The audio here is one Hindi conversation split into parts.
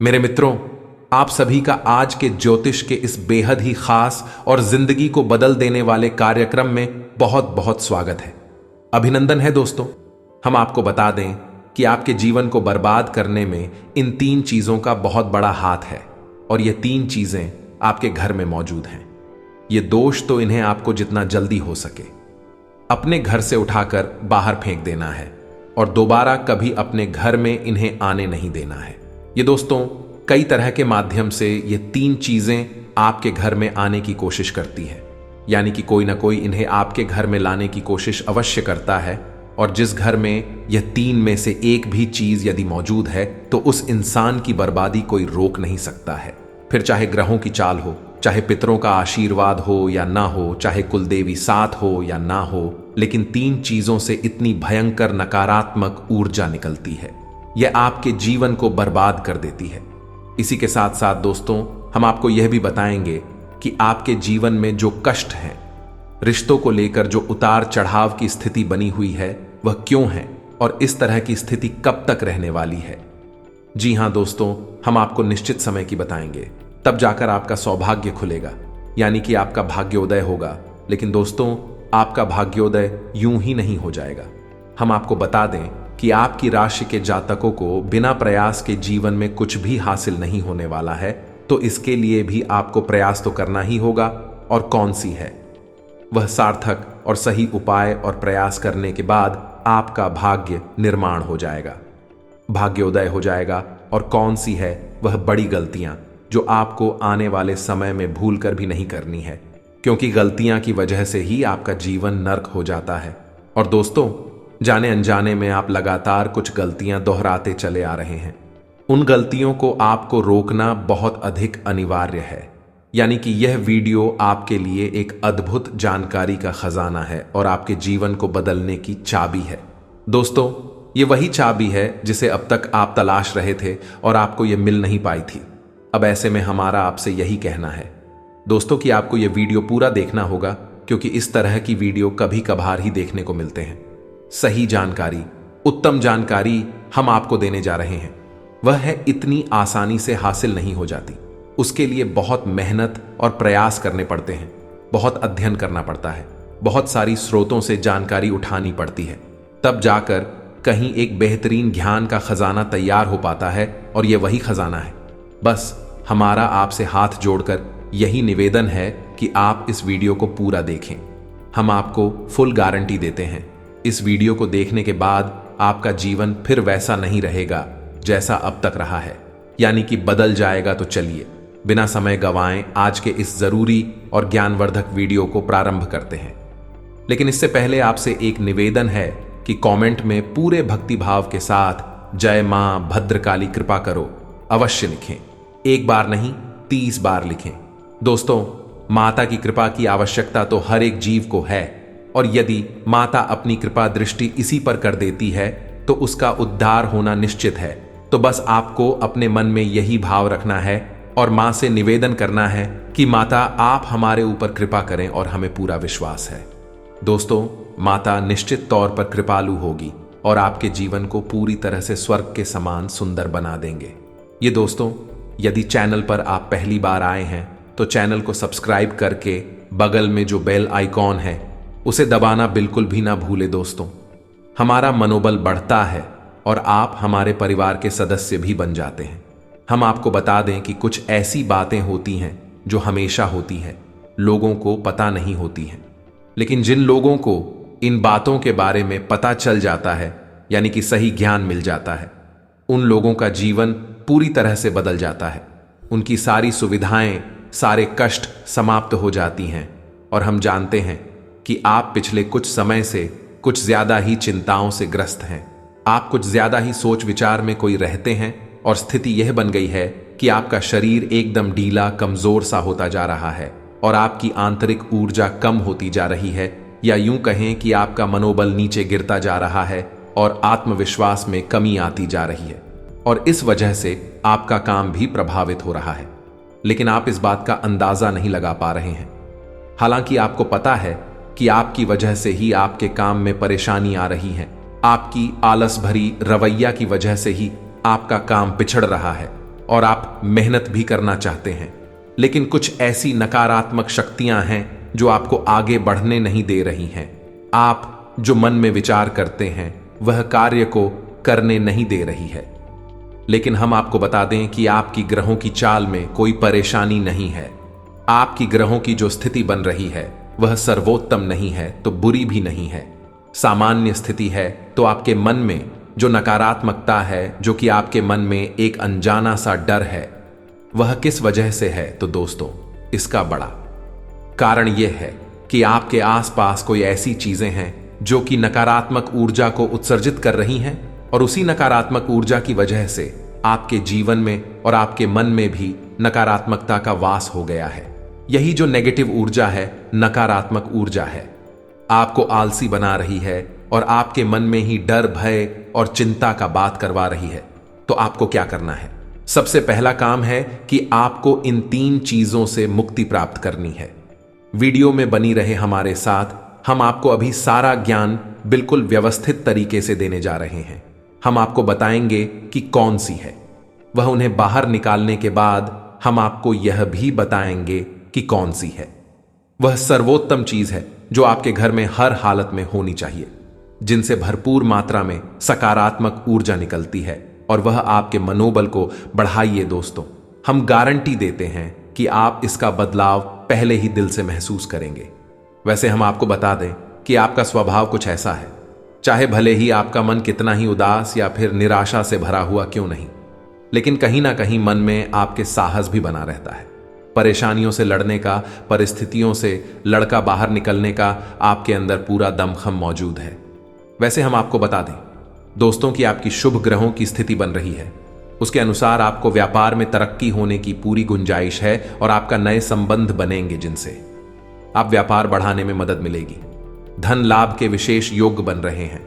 मेरे मित्रों, आप सभी का आज के ज्योतिष के इस बेहद ही खास और जिंदगी को बदल देने वाले कार्यक्रम में बहुत बहुत स्वागत है। अभिनंदन है दोस्तों। हम आपको बता दें कि आपके जीवन को बर्बाद करने में इन 3 चीजों का बहुत बड़ा हाथ है और ये 3 चीजें आपके घर में मौजूद हैं। ये दोष तो इन्हें आपको जितना जल्दी हो सके अपने घर से उठाकर बाहर फेंक देना है और दोबारा कभी अपने घर में इन्हें आने नहीं देना है। ये दोस्तों कई तरह के माध्यम से ये 3 चीजें आपके घर में आने की कोशिश करती है, यानी कि कोई ना कोई इन्हें आपके घर में लाने की कोशिश अवश्य करता है। और जिस घर में यह 3 में से एक भी चीज यदि मौजूद है तो उस इंसान की बर्बादी कोई रोक नहीं सकता है। फिर चाहे ग्रहों की चाल हो, चाहे पितरों का आशीर्वाद हो या ना हो, चाहे कुलदेवी साथ हो या ना हो, लेकिन 3 चीजों से इतनी भयंकर नकारात्मक ऊर्जा निकलती है, यह आपके जीवन को बर्बाद कर देती है। इसी के साथ साथ दोस्तों हम आपको यह भी बताएंगे कि आपके जीवन में जो कष्ट हैं, रिश्तों को लेकर जो उतार चढ़ाव की स्थिति बनी हुई है वह क्यों है और इस तरह की स्थिति कब तक रहने वाली है। जी हां दोस्तों, हम आपको निश्चित समय की बताएंगे, तब जाकर आपका सौभाग्य खुलेगा, यानी कि आपका भाग्योदय होगा। लेकिन दोस्तों आपका भाग्योदय यूं ही नहीं हो जाएगा। हम आपको बता दें कि आपकी राशि के जातकों को बिना प्रयास के जीवन में कुछ भी हासिल नहीं होने वाला है, तो इसके लिए भी आपको प्रयास तो करना ही होगा। और कौन सी है वह सार्थक और सही उपाय और प्रयास करने के बाद आपका भाग्य निर्माण हो जाएगा, भाग्योदय हो जाएगा। और कौन सी है वह बड़ी गलतियां जो आपको आने वाले समय में भूल कर भी नहीं करनी है, क्योंकि गलतियां की वजह से ही आपका जीवन नर्क हो जाता है। और दोस्तों जाने अनजाने में आप लगातार कुछ गलतियां दोहराते चले आ रहे हैं। उन गलतियों को आपको रोकना बहुत अधिक अनिवार्य है, यानी कि यह वीडियो आपके लिए एक अद्भुत जानकारी का खजाना है और आपके जीवन को बदलने की चाबी है। दोस्तों ये वही चाबी है जिसे अब तक आप तलाश रहे थे और आपको यह मिल नहीं पाई थी। अब ऐसे में हमारा आपसे यही कहना है दोस्तों कि आपको यह वीडियो पूरा देखना होगा, क्योंकि इस तरह की वीडियो कभी कभार ही देखने को मिलते हैं। सही जानकारी, उत्तम जानकारी हम आपको देने जा रहे हैं। वह है इतनी आसानी से हासिल नहीं हो जाती, उसके लिए बहुत मेहनत और प्रयास करने पड़ते हैं, बहुत अध्ययन करना पड़ता है, बहुत सारी स्रोतों से जानकारी उठानी पड़ती है, तब जाकर कहीं एक बेहतरीन ज्ञान का खजाना तैयार हो पाता है। और यह वही खजाना है। बस हमारा आपसे हाथ जोड़कर यही निवेदन है कि आप इस वीडियो को पूरा देखें। हम आपको फुल गारंटी देते हैं, इस वीडियो को देखने के बाद आपका जीवन फिर वैसा नहीं रहेगा जैसा अब तक रहा है, यानी कि बदल जाएगा। तो चलिए बिना समय गंवाएं आज के इस जरूरी और ज्ञानवर्धक वीडियो को प्रारंभ करते हैं। लेकिन इससे पहले आपसे एक निवेदन है कि कमेंट में पूरे भक्तिभाव के साथ जय मां भद्रकाली कृपा करो अवश्य लिखें। एक बार नहीं 30 बार लिखें। दोस्तों माता की कृपा की आवश्यकता तो हर एक जीव को है, और यदि माता अपनी कृपा दृष्टि इसी पर कर देती है तो उसका उद्धार होना निश्चित है। तो बस आपको अपने मन में यही भाव रखना है और मां से निवेदन करना है कि माता आप हमारे ऊपर कृपा करें, और हमें पूरा विश्वास है दोस्तों माता निश्चित तौर पर कृपालु होगी और आपके जीवन को पूरी तरह से स्वर्ग के समान सुंदर बना देंगे। ये दोस्तों यदि चैनल पर आप पहली बार आए हैं तो चैनल को सब्सक्राइब करके बगल में जो बेल आइकॉन है उसे दबाना बिल्कुल भी ना भूले। दोस्तों हमारा मनोबल बढ़ता है और आप हमारे परिवार के सदस्य भी बन जाते हैं। हम आपको बता दें कि कुछ ऐसी बातें होती हैं जो हमेशा होती हैं, लोगों को पता नहीं होती हैं, लेकिन जिन लोगों को इन बातों के बारे में पता चल जाता है, यानी कि सही ज्ञान मिल जाता है, उन लोगों का जीवन पूरी तरह से बदल जाता है। उनकी सारी सुविधाएं, सारे कष्ट समाप्त हो जाती हैं। और हम जानते हैं कि आप पिछले कुछ समय से कुछ ज्यादा ही चिंताओं से ग्रस्त हैं। आप कुछ ज्यादा ही सोच विचार में कोई रहते हैं और स्थिति यह बन गई है कि आपका शरीर एकदम ढीला कमजोर सा होता जा रहा है और आपकी आंतरिक ऊर्जा कम होती जा रही है, या यूं कहें कि आपका मनोबल नीचे गिरता जा रहा है और आत्मविश्वास में कमी आती जा रही है, और इस वजह से आपका काम भी प्रभावित हो रहा है। लेकिन आप इस बात का अंदाजा नहीं लगा पा रहे हैं। हालांकि आपको पता है कि आपकी वजह से ही आपके काम में परेशानी आ रही है, आपकी आलस भरी रवैया की वजह से ही आपका काम पिछड़ रहा है, और आप मेहनत भी करना चाहते हैं, लेकिन कुछ ऐसी नकारात्मक शक्तियां हैं जो आपको आगे बढ़ने नहीं दे रही हैं। आप जो मन में विचार करते हैं वह कार्य को करने नहीं दे रही है। लेकिन हम आपको बता दें कि आपकी ग्रहों की चाल में कोई परेशानी नहीं है। आपकी ग्रहों की जो स्थिति बन रही है वह सर्वोत्तम नहीं है तो बुरी भी नहीं है, सामान्य स्थिति है। तो आपके मन में जो नकारात्मकता है, जो कि आपके मन में एक अनजाना सा डर है, वह किस वजह से है? तो दोस्तों, इसका बड़ा कारण यह है कि आपके आसपास कोई ऐसी चीजें हैं जो कि नकारात्मक ऊर्जा को उत्सर्जित कर रही हैं, और उसी नकारात्मक ऊर्जा की वजह से आपके जीवन में और आपके मन में भी नकारात्मकता का वास हो गया है। यही जो नेगेटिव ऊर्जा है, नकारात्मक ऊर्जा है, आपको आलसी बना रही है और आपके मन में ही डर, भय और चिंता का बात करवा रही है। तो आपको क्या करना है? सबसे पहला काम है कि आपको इन 3 चीजों से मुक्ति प्राप्त करनी है। वीडियो में बनी रहे हमारे साथ, हम आपको अभी सारा ज्ञान बिल्कुल व्यवस्थित तरीके से देने जा रहे हैं। हम आपको बताएंगे कि कौन सी है, वह उन्हें बाहर निकालने के बाद हम आपको यह भी बताएंगे कि कौन सी है वह सर्वोत्तम चीज है जो आपके घर में हर हालत में होनी चाहिए, जिनसे भरपूर मात्रा में सकारात्मक ऊर्जा निकलती है और वह आपके मनोबल को बढ़ाइए। दोस्तों, हम गारंटी देते हैं कि आप इसका बदलाव पहले ही दिल से महसूस करेंगे। वैसे हम आपको बता दें कि आपका स्वभाव कुछ ऐसा है, चाहे भले ही आपका मन कितना ही उदास या फिर निराशा से भरा हुआ क्यों नहीं, लेकिन कहीं ना कहीं मन में आपके साहस भी बना रहता है। परेशानियों से लड़ने का, परिस्थितियों से लड़का बाहर निकलने का आपके अंदर पूरा दमखम मौजूद है। वैसे हम आपको बता दें दोस्तों कि आपकी शुभ ग्रहों की स्थिति बन रही है, उसके अनुसार आपको व्यापार में तरक्की होने की पूरी गुंजाइश है और आपका नए संबंध बनेंगे जिनसे आप व्यापार बढ़ाने में मदद मिलेगी। धन लाभ के विशेष योग बन रहे हैं।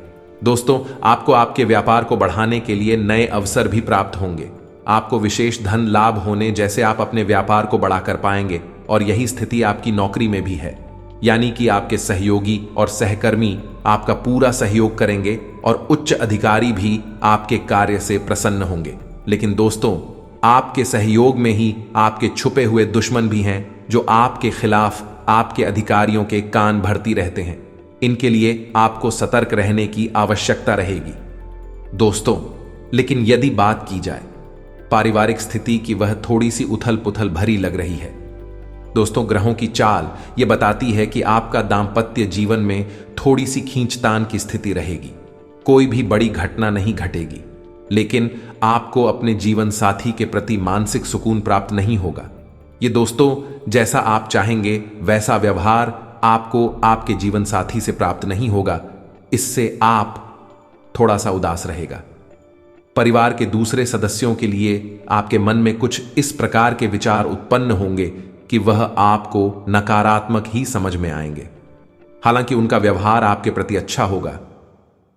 दोस्तों, आपको आपके व्यापार को बढ़ाने के लिए नए अवसर भी प्राप्त होंगे। आपको विशेष धन लाभ होने जैसे आप अपने व्यापार को बढ़ा कर पाएंगे, और यही स्थिति आपकी नौकरी में भी है, यानी कि आपके सहयोगी और सहकर्मी आपका पूरा सहयोग करेंगे और उच्च अधिकारी भी आपके कार्य से प्रसन्न होंगे। लेकिन दोस्तों, आपके सहयोग में ही आपके छुपे हुए दुश्मन भी हैं जो आपके खिलाफ आपके अधिकारियों के कान भरती रहते हैं। इनके लिए आपको सतर्क रहने की आवश्यकता रहेगी। दोस्तों, लेकिन यदि बात की जाए पारिवारिक स्थिति की, वह थोड़ी सी उथल पुथल भरी लग रही है। दोस्तों, ग्रहों की चाल यह बताती है कि आपका दांपत्य जीवन में थोड़ी सी खींचतान की स्थिति रहेगी। कोई भी बड़ी घटना नहीं घटेगी, लेकिन आपको अपने जीवन साथी के प्रति मानसिक सुकून प्राप्त नहीं होगा। ये दोस्तों, जैसा आप चाहेंगे वैसा व्यवहार आपको आपके जीवन साथी से प्राप्त नहीं होगा। इससे आप थोड़ा सा उदास रहेगा। परिवार के दूसरे सदस्यों के लिए आपके मन में कुछ इस प्रकार के विचार उत्पन्न होंगे कि वह आपको नकारात्मक ही समझ में आएंगे। हालांकि उनका व्यवहार आपके प्रति अच्छा होगा,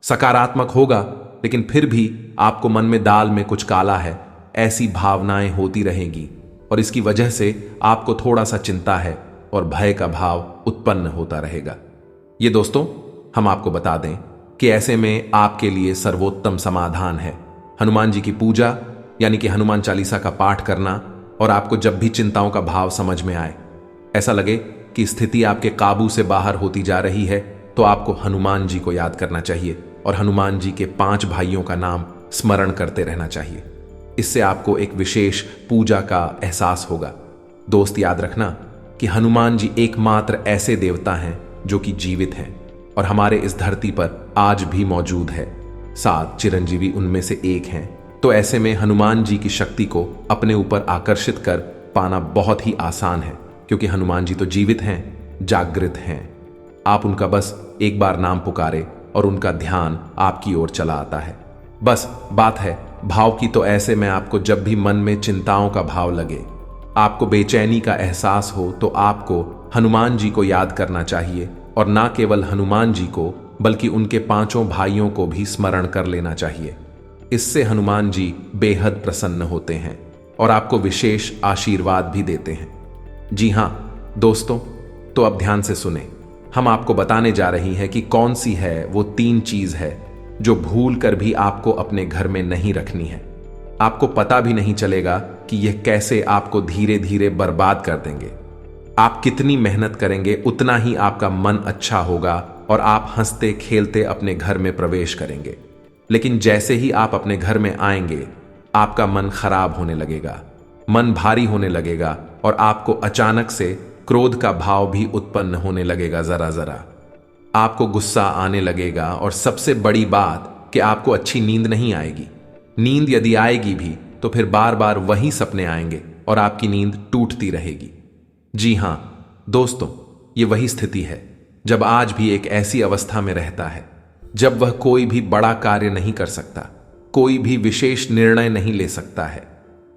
सकारात्मक होगा, लेकिन फिर भी आपको मन में दाल में कुछ काला है, ऐसी भावनाएं होती रहेंगी और इसकी वजह से आपको थोड़ा सा चिंता है और भय का भाव उत्पन्न होता रहेगा। ये दोस्तों, हम आपको बता दें कि ऐसे में आपके लिए सर्वोत्तम समाधान है हनुमान जी की पूजा, यानी कि हनुमान चालीसा का पाठ करना। और आपको जब भी चिंताओं का भाव समझ में आए, ऐसा लगे कि स्थिति आपके काबू से बाहर होती जा रही है, तो आपको हनुमान जी को याद करना चाहिए और हनुमान जी के 5 भाइयों का नाम स्मरण करते रहना चाहिए। इससे आपको एक विशेष पूजा का एहसास होगा। दोस्त, याद रखना कि हनुमान जी एकमात्र ऐसे देवता हैं जो कि जीवित हैं और हमारे इस धरती पर आज भी मौजूद है। 7 चिरंजीवी उनमें से एक हैं। तो ऐसे में हनुमान जी की शक्ति को अपने ऊपर आकर्षित कर पाना बहुत ही आसान है, क्योंकि हनुमान जी तो जीवित हैं, जागृत हैं। आप उनका बस एक बार नाम पुकारे और उनका ध्यान आपकी ओर चला आता है। बस बात है भाव की। तो ऐसे में आपको जब भी मन में चिंताओं का भाव लगे, आपको बेचैनी का एहसास हो, तो आपको हनुमान जी को याद करना चाहिए। और ना केवल हनुमान जी को, बल्कि उनके 5 भाइयों को भी स्मरण कर लेना चाहिए। इससे हनुमान जी बेहद प्रसन्न होते हैं और आपको विशेष आशीर्वाद भी देते हैं। जी हां दोस्तों, तो अब ध्यान से सुने। हम आपको बताने जा रही हैं कि कौन सी है वो 3 चीज है जो भूल कर भी आपको अपने घर में नहीं रखनी है। आपको पता भी नहीं चलेगा कि यह कैसे आपको धीरे धीरे बर्बाद कर देंगे। आप कितनी मेहनत करेंगे उतना ही आपका मन अच्छा होगा और आप हंसते खेलते अपने घर में प्रवेश करेंगे। लेकिन जैसे ही आप अपने घर में आएंगे, आपका मन खराब होने लगेगा, मन भारी होने लगेगा और आपको अचानक से क्रोध का भाव भी उत्पन्न होने लगेगा। जरा जरा आपको गुस्सा आने लगेगा और सबसे बड़ी बात कि आपको अच्छी नींद नहीं आएगी। नींद यदि आएगी भी तो फिर बार बार वही सपने आएंगे और आपकी नींद टूटती रहेगी। जी हां दोस्तों, ये वही स्थिति है जब आज भी एक ऐसी अवस्था में रहता है जब वह कोई भी बड़ा कार्य नहीं कर सकता, कोई भी विशेष निर्णय नहीं ले सकता है।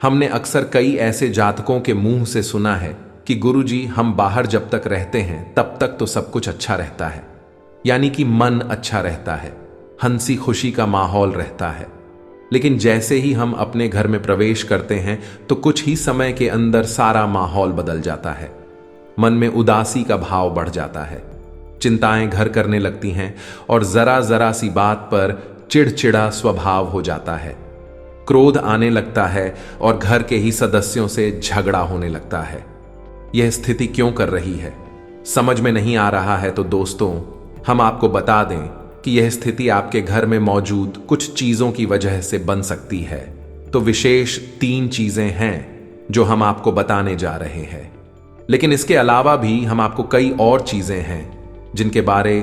हमने अक्सर कई ऐसे जातकों के मुंह से सुना है कि गुरुजी, हम बाहर जब तक रहते हैं तब तक तो सब कुछ अच्छा रहता है, यानी कि मन अच्छा रहता है, हंसी खुशी का माहौल रहता है। लेकिन जैसे ही हम अपने घर में प्रवेश करते हैं तो कुछ ही समय के अंदर सारा माहौल बदल जाता है। मन में उदासी का भाव बढ़ जाता है, चिंताएं घर करने लगती हैं और जरा जरा सी बात पर चिड़चिड़ा स्वभाव हो जाता है। क्रोध आने लगता है और घर के ही सदस्यों से झगड़ा होने लगता है। यह स्थिति क्यों कर रही है, समझ में नहीं आ रहा है तो दोस्तों, हम आपको बता दें कि यह स्थिति आपके घर में मौजूद कुछ चीजों की वजह से बन सकती है। तो विशेष 3 चीजें हैं जो हम आपको बताने जा रहे हैं। लेकिन इसके अलावा भी हम आपको कई और चीजें हैं जिनके बारे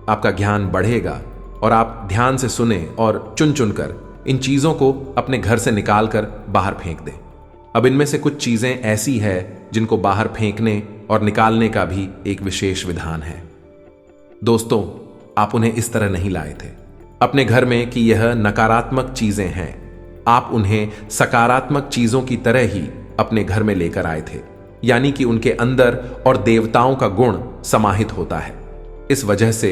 आपका ज्ञान बढ़ेगा और आप ध्यान से सुने और चुन चुन कर इन चीजों को अपने घर से निकाल कर बाहर फेंक दें। अब इनमें से कुछ चीजें ऐसी है जिनको बाहर फेंकने और निकालने का भी एक विशेष विधान है। दोस्तों, आप उन्हें इस तरह नहीं लाए थे अपने घर में कि यह नकारात्मक चीजें हैं। आप उन्हें सकारात्मक चीजों की तरह ही अपने घर में लेकर आए थे, यानी कि उनके अंदर और देवताओं का गुण समाहित होता है। इस वजह से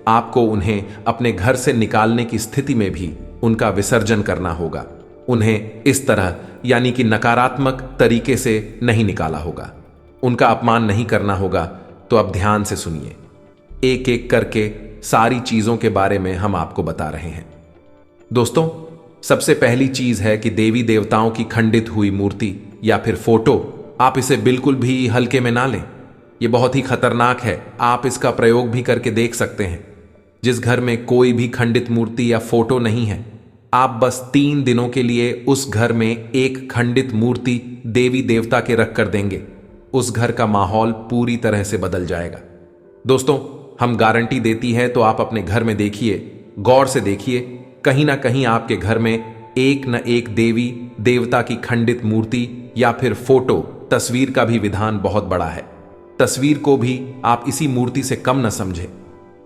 आपको उन्हें अपने घर से निकालने की स्थिति में भी उनका विसर्जन करना होगा। उन्हें इस तरह यानी कि नकारात्मक तरीके से नहीं निकाला होगा, उनका अपमान नहीं करना होगा। तो अब ध्यान से सुनिए, एक एक करके सारी चीजों के बारे में हम आपको बता रहे हैं। दोस्तों, सबसे पहली चीज है कि देवी देवताओं की खंडित हुई मूर्ति या फिर फोटो, आप इसे बिल्कुल भी हल्के में ना लें। यह बहुत ही खतरनाक है। आप इसका प्रयोग भी करके देख सकते हैं। जिस घर में कोई भी खंडित मूर्ति या फोटो नहीं है, आप बस 3 दिनों के लिए उस घर में एक खंडित मूर्ति देवी देवता के रख कर देंगे, उस घर का माहौल पूरी तरह से बदल जाएगा। दोस्तों, हम गारंटी देती है, तो आप अपने घर में देखिए, गौर से देखिए, कहीं ना कहीं आपके घर में एक न एक देवी देवता की खंडित मूर्ति या फिर फोटो, तस्वीर का भी विधान बहुत बड़ा है। तस्वीर को भी आप इसी मूर्ति से कम न समझे।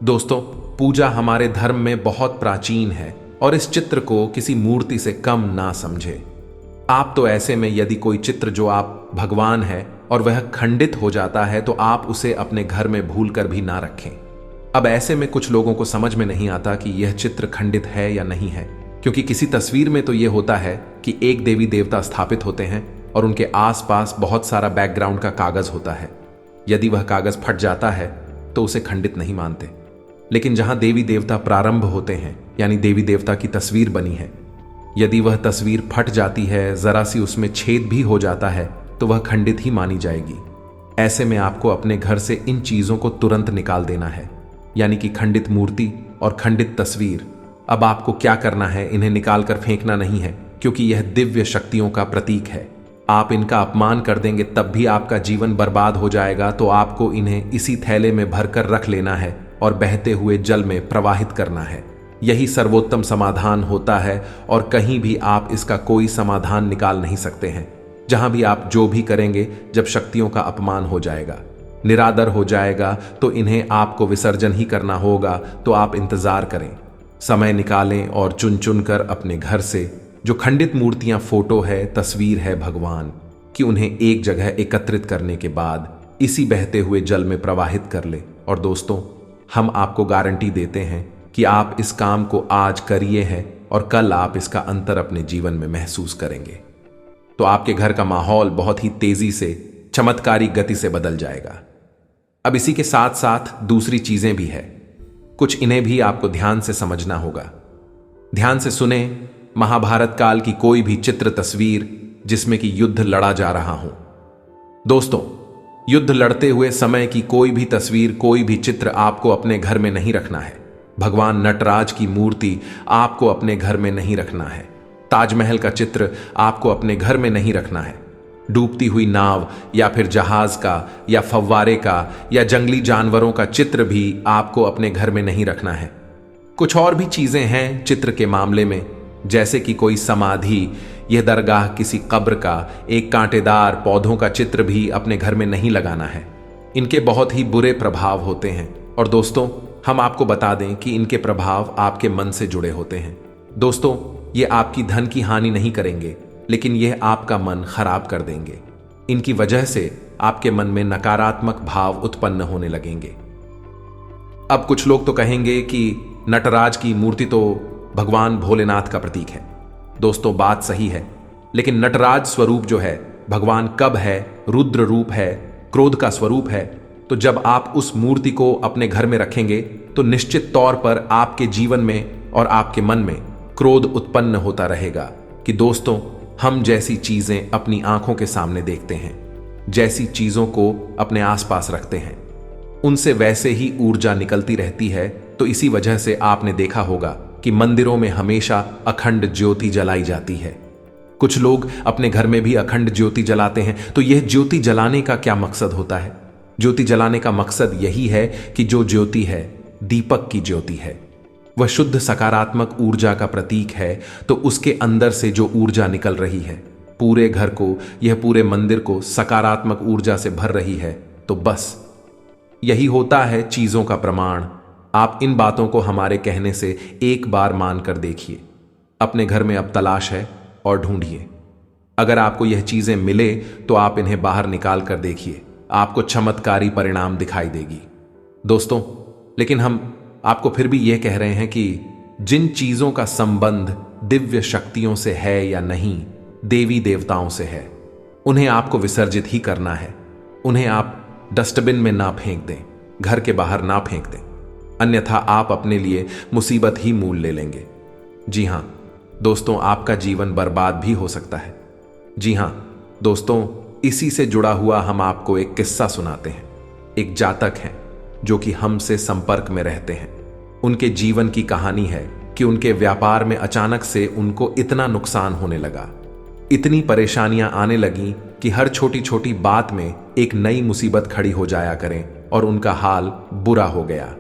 दोस्तों, पूजा हमारे धर्म में बहुत प्राचीन है और इस चित्र को किसी मूर्ति से कम ना समझे। आप तो ऐसे में यदि कोई चित्र जो आप भगवान है और वह खंडित हो जाता है तो आप उसे अपने घर में भूल कर भी ना रखें। अब ऐसे में कुछ लोगों को समझ में नहीं आता कि यह चित्र खंडित है या नहीं है, क्योंकि किसी तस्वीर में तो यह होता है कि एक देवी देवता स्थापित होते हैं और उनके आसपास बहुत सारा बैकग्राउंड का कागज होता है। यदि वह कागज फट जाता है तो उसे खंडित नहीं मानते। लेकिन जहां देवी देवता प्रारंभ होते हैं, यानी देवी देवता की तस्वीर बनी है, यदि वह तस्वीर फट जाती है, जरा सी उसमें छेद भी हो जाता है, तो वह खंडित ही मानी जाएगी। ऐसे में आपको अपने घर से इन चीजों को तुरंत निकाल देना है, यानी कि खंडित मूर्ति और खंडित तस्वीर। अब आपको क्या करना है, इन्हें निकालकर फेंकना नहीं है, क्योंकि यह दिव्य शक्तियों का प्रतीक है। आप इनका अपमान कर देंगे तब भी आपका जीवन बर्बाद हो जाएगा। तो आपको इन्हें इसी थैले में भरकर रख लेना है और बहते हुए जल में प्रवाहित करना है। यही सर्वोत्तम समाधान होता है और कहीं भी आप इसका कोई समाधान निकाल नहीं सकते हैं। जहां भी आप जो भी करेंगे, जब शक्तियों का अपमान हो जाएगा, निरादर हो जाएगा, तो इन्हें आपको विसर्जन ही करना होगा। तो आप इंतजार करें, समय निकालें और चुन चुन कर अपने घर से जो खंडित मूर्तियां, फोटो है, तस्वीर है भगवान कि उन्हें एक जगह एकत्रित करने के बाद इसी बहते हुए जल में प्रवाहित कर ले। और दोस्तों, हम आपको गारंटी देते हैं कि आप इस काम को आज करिए हैं और कल आप इसका अंतर अपने जीवन में महसूस करेंगे। तो आपके घर का माहौल बहुत ही तेजी से, चमत्कारी गति से बदल जाएगा। अब इसी के साथ साथ दूसरी चीजें भी है, कुछ इन्हें भी आपको ध्यान से समझना होगा। ध्यान से सुने महाभारत काल की कोई भी चित्र तस्वीर जिसमें कि युद्ध लड़ा जा रहा हो। दोस्तों, युद्ध लड़ते हुए समय की कोई भी तस्वीर, कोई भी चित्र आपको अपने घर में नहीं रखना है। भगवान नटराज की मूर्ति आपको अपने घर में नहीं रखना है। ताजमहल का चित्र आपको अपने घर में नहीं रखना है। डूबती हुई नाव या फिर जहाज का या फव्वारे का या जंगली जानवरों का चित्र भी आपको अपने घर में नहीं रखना है। कुछ और भी चीजें हैं चित्र के मामले में, जैसे कि कोई समाधि, यह दरगाह किसी कब्र का, एक कांटेदार पौधों का चित्र भी अपने घर में नहीं लगाना है। इनके बहुत ही बुरे प्रभाव होते हैं और दोस्तों, हम आपको बता दें कि इनके प्रभाव आपके मन से जुड़े होते हैं। दोस्तों, ये आपकी धन की हानि नहीं करेंगे, लेकिन यह आपका मन खराब कर देंगे। इनकी वजह से आपके मन में नकारात्मक भाव उत्पन्न होने लगेंगे। अब कुछ लोग तो कहेंगे कि नटराज की मूर्ति तो भगवान भोलेनाथ का प्रतीक है। दोस्तों, बात सही है, लेकिन नटराज स्वरूप जो है भगवान कब है, रुद्र रूप है, क्रोध का स्वरूप है। तो जब आप उस मूर्ति को अपने घर में रखेंगे तो निश्चित तौर पर आपके जीवन में और आपके मन में क्रोध उत्पन्न होता रहेगा कि दोस्तों, हम जैसी चीजें अपनी आंखों के सामने देखते हैं, जैसी चीजों को अपने आसपास रखते हैं, उनसे वैसे ही ऊर्जा निकलती रहती है। तो इसी वजह से आपने देखा होगा कि मंदिरों में हमेशा अखंड ज्योति जलाई जाती है। कुछ लोग अपने घर में भी अखंड ज्योति जलाते हैं। तो यह ज्योति जलाने का क्या मकसद होता है? ज्योति जलाने का मकसद यही है कि जो ज्योति है दीपक की ज्योति है, वह शुद्ध सकारात्मक ऊर्जा का प्रतीक है। तो उसके अंदर से जो ऊर्जा निकल रही है पूरे घर को, यह पूरे मंदिर को सकारात्मक ऊर्जा से भर रही है। तो बस यही होता है चीजों का प्रमाण। आप इन बातों को हमारे कहने से एक बार मानकर देखिए। अपने घर में अब तलाश है और ढूंढिए। अगर आपको यह चीजें मिले तो आप इन्हें बाहर निकाल कर देखिए, आपको चमत्कारी परिणाम दिखाई देगी। दोस्तों, लेकिन हम आपको फिर भी यह कह रहे हैं कि जिन चीजों का संबंध दिव्य शक्तियों से है या नहीं, देवी देवताओं से है, उन्हें आपको विसर्जित ही करना है। उन्हें आप डस्टबिन में ना फेंक दें, घर के बाहर ना फेंक दें, अन्यथा आप अपने लिए मुसीबत ही मूल ले लेंगे। जी हां दोस्तों, आपका जीवन बर्बाद भी हो सकता है। जी हां दोस्तों, इसी से जुड़ा हुआ हम आपको एक किस्सा सुनाते हैं। एक जातक हैं जो कि हमसे संपर्क में रहते हैं। उनके जीवन की कहानी है कि उनके व्यापार में अचानक से उनको इतना नुकसान होने लगा, इतनी परेशानियां आने लगी कि हर छोटी छोटी बात में एक नई मुसीबत खड़ी हो जाया करें और उनका हाल बुरा हो गया।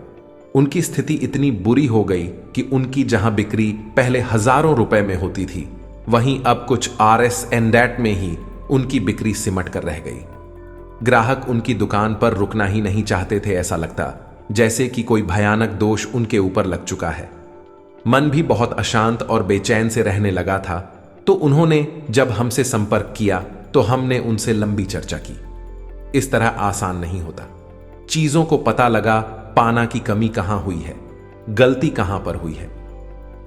उनकी स्थिति इतनी बुरी हो गई कि उनकी जहां बिक्री पहले हजारों रुपए में होती थी, वहीं अब कुछ RS and that में ही उनकी बिक्री सिमट कर रह गई। ग्राहक उनकी दुकान पर रुकना ही नहीं चाहते थे। ऐसा लगता जैसे कि कोई भयानक दोष उनके ऊपर लग चुका है। मन भी बहुत अशांत और बेचैन से रहने लगा था। तो उन्होंने जब हमसे संपर्क किया तो हमने उनसे लंबी चर्चा की। इस तरह आसान नहीं होता। चीजों को पता लगा पाना की कमी कहां हुई है, गलती कहां पर हुई है।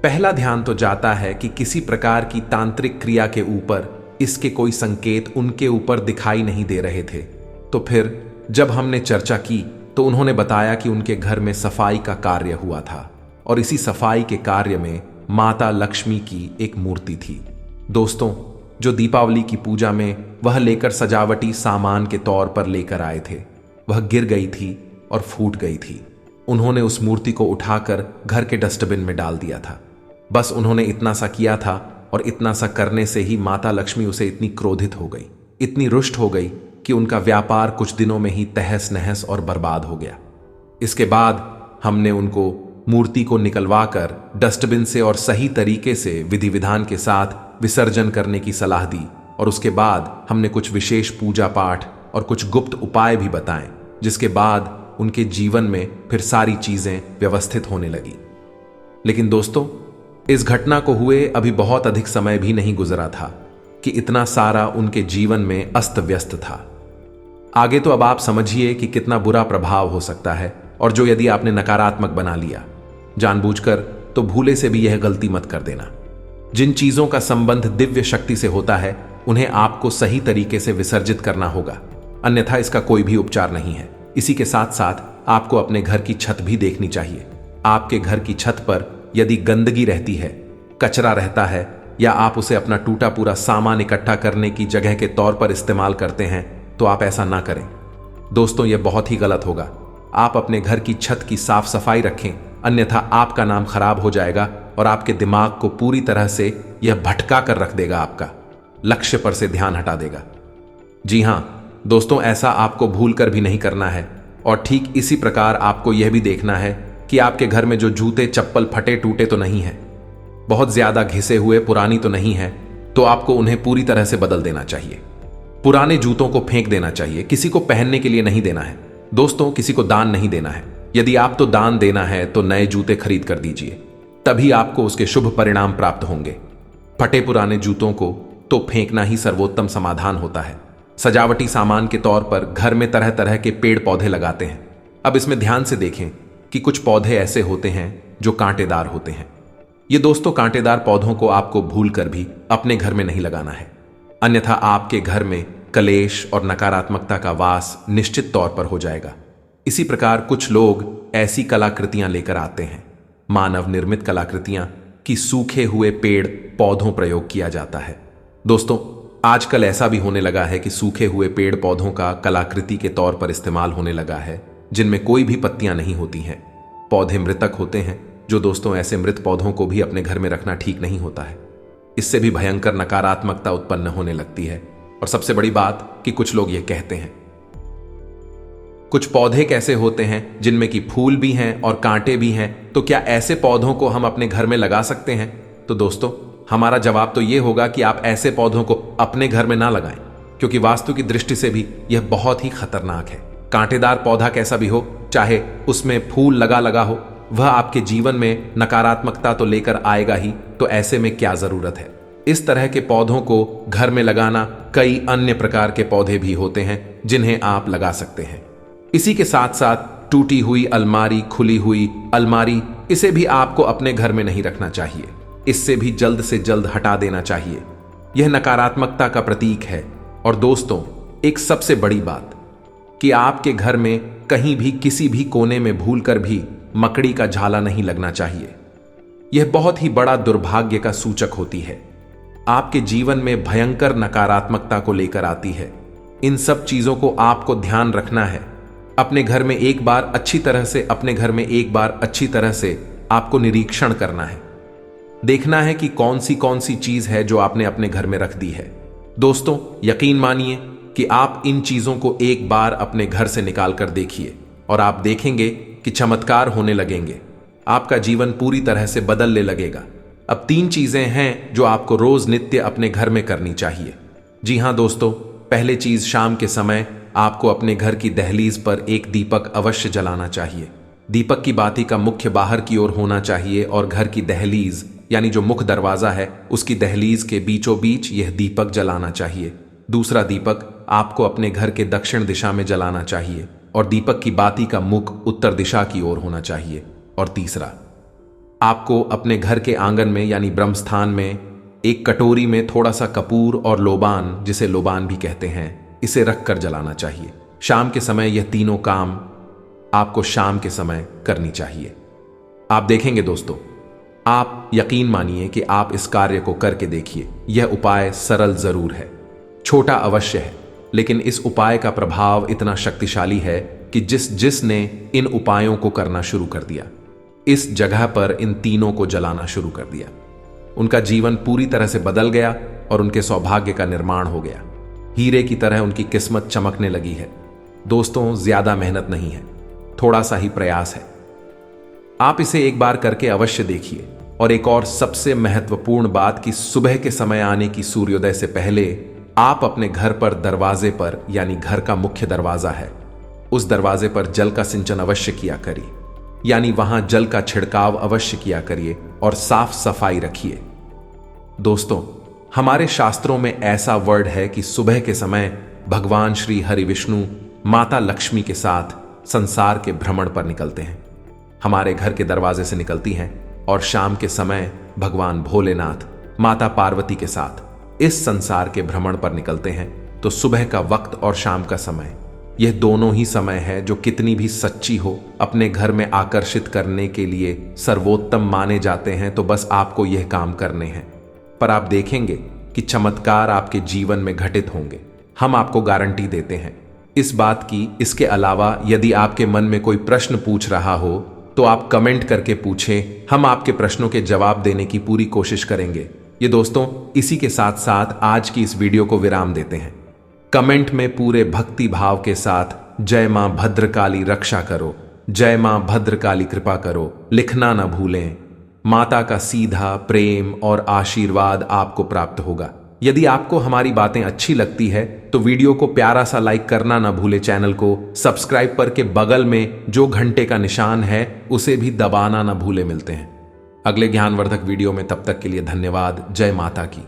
पहला ध्यान तो जाता है कि किसी प्रकार की तांत्रिक क्रिया के ऊपर इसके कोई संकेत उनके ऊपर दिखाई नहीं दे रहे थे। तो फिर जब हमने चर्चा की तो उन्होंने बताया कि उनके घर में सफाई का कार्य हुआ था और इसी सफाई के कार्य में माता लक्ष्मी की एक मूर्ति थी। दोस्तों, जो दीपावली की पूजा में वह लेकर सजावटी सामान के तौर पर लेकर आए थे, वह गिर गई थी और फूट गई थी। उन्होंने उस मूर्ति को उठाकर घर के डस्टबिन में डाल दिया था। बस उन्होंने इतना सा किया था और इतना सा करने से ही माता लक्ष्मी उसे इतनी क्रोधित हो गई, इतनी रुष्ट हो गई कि उनका व्यापार कुछ दिनों में ही तहस नहस और बर्बाद हो गया। इसके बाद हमने उनको मूर्ति को निकलवाकर डस्टबिन से और सही तरीके से विधि विधान के साथ विसर्जन करने की सलाह दी और उसके बाद हमने कुछ विशेष पूजा पाठ और कुछ गुप्त उपाय भी बताएं, जिसके बाद उनके जीवन में फिर सारी चीजें व्यवस्थित होने लगी। लेकिन दोस्तों, इस घटना को हुए अभी बहुत अधिक समय भी नहीं गुजरा था कि इतना सारा उनके जीवन में अस्त व्यस्त था। आगे तो अब आप समझिए कि कितना बुरा प्रभाव हो सकता है, और जो यदि आपने नकारात्मक बना लिया जानबूझकर, तो भूले से भी यह गलती मत कर देना। जिन चीजों का संबंध दिव्य शक्ति से होता है उन्हें आपको सही तरीके से विसर्जित करना होगा, अन्यथा इसका कोई भी उपचार नहीं है। इसी के साथ साथ आपको अपने घर की छत भी देखनी चाहिए। आपके घर की छत पर यदि गंदगी रहती है, कचरा रहता है, या आप उसे अपना टूटा पूरा सामान इकट्ठा करने की जगह के तौर पर इस्तेमाल करते हैं तो आप ऐसा ना करें। दोस्तों, यह बहुत ही गलत होगा। आप अपने घर की छत की साफ सफाई रखें, अन्यथा आपका नाम खराब हो जाएगा और आपके दिमाग को पूरी तरह से यह भटका कर रख देगा, आपका लक्ष्य पर से ध्यान हटा देगा। जी हां दोस्तों, ऐसा आपको भूल कर भी नहीं करना है। और ठीक इसी प्रकार आपको यह भी देखना है कि आपके घर में जो जूते चप्पल फटे टूटे तो नहीं है, बहुत ज्यादा घिसे हुए पुरानी तो नहीं है, तो आपको उन्हें पूरी तरह से बदल देना चाहिए। पुराने जूतों को फेंक देना चाहिए, किसी को पहनने के लिए नहीं देना है। दोस्तों, किसी को दान नहीं देना है। यदि आप तो दान देना है तो नए जूते खरीद कर दीजिए, तभी आपको उसके शुभ परिणाम प्राप्त होंगे। फटे पुराने जूतों को तो फेंकना ही सर्वोत्तम समाधान होता है। सजावटी सामान के तौर पर घर में तरह तरह के पेड़ पौधे लगाते हैं। अब इसमें ध्यान से देखें कि कुछ पौधे ऐसे होते हैं जो कांटेदार होते हैं। ये दोस्तों, कांटेदार पौधों को आपको भूल कर भी अपने घर में नहीं लगाना है, अन्यथा आपके घर में कलेश और नकारात्मकता का वास निश्चित तौर पर हो जाएगा। इसी प्रकार कुछ लोग ऐसी कलाकृतियां लेकर आते हैं, मानव निर्मित कलाकृतियां, कि सूखे हुए पेड़ पौधों प्रयोग किया जाता है। दोस्तों, आजकल ऐसा भी होने लगा है कि सूखे हुए पेड़ पौधों का कलाकृति के तौर पर इस्तेमाल होने लगा है, जिनमें कोई भी पत्तियां नहीं होती हैं। पौधे मृतक होते हैं, जो दोस्तों ऐसे मृत पौधों को भी अपने घर में रखना ठीक नहीं होता है। इससे भी भयंकर नकारात्मकता उत्पन्न होने लगती है। और सबसे बड़ी बात कि कुछ लोग ये कहते हैं, कुछ पौधे कैसे होते हैं जिनमें कि फूल भी हैं और कांटे भी हैं, तो क्या ऐसे पौधों को हम अपने घर में लगा सकते हैं? तो दोस्तों, हमारा जवाब तो यह होगा कि आप ऐसे पौधों को अपने घर में ना लगाएं, क्योंकि वास्तु की दृष्टि से भी यह बहुत ही खतरनाक है। कांटेदार पौधा कैसा भी हो, चाहे उसमें फूल लगा लगा हो, वह आपके जीवन में नकारात्मकता तो लेकर आएगा ही, तो ऐसे में क्या जरूरत है? इस तरह के पौधों को घर में लगाना, कई अन्य प्रकार के पौधे भी होते हैं जिन्हें आप लगा सकते हैं। इसी के साथ साथ टूटी हुई अलमारी, खुली हुई अलमारी, इसे भी आपको अपने घर में नहीं रखना चाहिए। इससे भी जल्द से जल्द हटा देना चाहिए। यह नकारात्मकता का प्रतीक है। और दोस्तों, एक सबसे बड़ी बात कि आपके घर में कहीं भी किसी भी कोने में भूलकर भी मकड़ी का झाला नहीं लगना चाहिए। यह बहुत ही बड़ा दुर्भाग्य का सूचक होती है, आपके जीवन में भयंकर नकारात्मकता को लेकर आती है। इन सब चीजों को आपको ध्यान रखना है। अपने घर में एक बार अच्छी तरह से आपको निरीक्षण करना है, देखना है कि कौन सी चीज है जो आपने अपने घर में रख दी है। दोस्तों, यकीन मानिए कि आप इन चीजों को एक बार अपने घर से निकाल कर देखिए और आप देखेंगे कि चमत्कार होने लगेंगे। आपका जीवन पूरी तरह से बदलने लगेगा। अब 3 चीजें हैं जो आपको रोज नित्य अपने घर में करनी चाहिए। जी हां दोस्तों, पहले चीज, शाम के समय आपको अपने घर की दहलीज पर एक दीपक अवश्य जलाना चाहिए। दीपक की बाती का मुख्य बाहर की ओर होना चाहिए और घर की दहलीज यानी जो मुख्य दरवाजा है उसकी दहलीज के बीचों बीच यह दीपक जलाना चाहिए। दूसरा दीपक आपको अपने घर के दक्षिण दिशा में जलाना चाहिए और दीपक की बाती का मुख उत्तर दिशा की ओर होना चाहिए। और तीसरा, आपको अपने घर के आंगन में यानी ब्रह्मस्थान में एक कटोरी में थोड़ा सा कपूर और लोबान, जिसे लोबान भी कहते हैं, इसे रखकर जलाना चाहिए। शाम के समय यह तीनों काम आपको शाम के समय करनी चाहिए। आप देखेंगे दोस्तों, आप यकीन मानिए कि आप इस कार्य को करके देखिए। यह उपाय सरल जरूर है, छोटा अवश्य है, लेकिन इस उपाय का प्रभाव इतना शक्तिशाली है कि जिसने इन उपायों को करना शुरू कर दिया, इस जगह पर इन तीनों को जलाना शुरू कर दिया, उनका जीवन पूरी तरह से बदल गया और उनके सौभाग्य का निर्माण हो गया। हीरे की तरह उनकी किस्मत चमकने लगी है। दोस्तों, ज्यादा मेहनत नहीं है, थोड़ा सा ही प्रयास है। आप इसे एक बार करके अवश्य देखिए। और एक और सबसे महत्वपूर्ण बात कि सुबह के समय आने की सूर्योदय से पहले आप अपने घर पर दरवाजे पर, यानी घर का मुख्य दरवाजा है, उस दरवाजे पर जल का सिंचन अवश्य किया करिए, यानी वहां जल का छिड़काव अवश्य किया करिए और साफ सफाई रखिए। दोस्तों, हमारे शास्त्रों में ऐसा वर्ड है कि सुबह के समय भगवान श्री हरि विष्णु माता लक्ष्मी के साथ संसार के भ्रमण पर निकलते हैं। हमारे घर के दरवाजे से निकलती हैं और शाम के समय भगवान भोलेनाथ माता पार्वती के साथ इस संसार के भ्रमण पर निकलते हैं। तो सुबह का वक्त और शाम का समय, यह दोनों ही समय है जो कितनी भी सच्ची हो, अपने घर में आकर्षित करने के लिए सर्वोत्तम माने जाते हैं। तो बस आपको यह काम करने हैं। पर आप देखेंगे कि चमत्कार आपके जीवन में घटित होंगे। हम आपको गारंटी देते हैं इस बात की। इसके अलावा यदि आपके मन में कोई प्रश्न पूछ रहा हो तो आप कमेंट करके पूछें, हम आपके प्रश्नों के जवाब देने की पूरी कोशिश करेंगे। ये दोस्तों, इसी के साथ साथ आज की इस वीडियो को विराम देते हैं। कमेंट में पूरे भक्ति भाव के साथ जय मां भद्रकाली रक्षा करो, जय मां भद्रकाली कृपा करो लिखना ना भूलें। माता का सीधा प्रेम और आशीर्वाद आपको प्राप्त होगा। यदि आपको हमारी बातें अच्छी लगती है तो वीडियो को प्यारा सा लाइक करना ना भूले, चैनल को सब्सक्राइब करके बगल में जो घंटे का निशान है उसे भी दबाना ना भूले। मिलते हैं अगले ज्ञानवर्धक वीडियो में, तब तक के लिए धन्यवाद। जय माता की।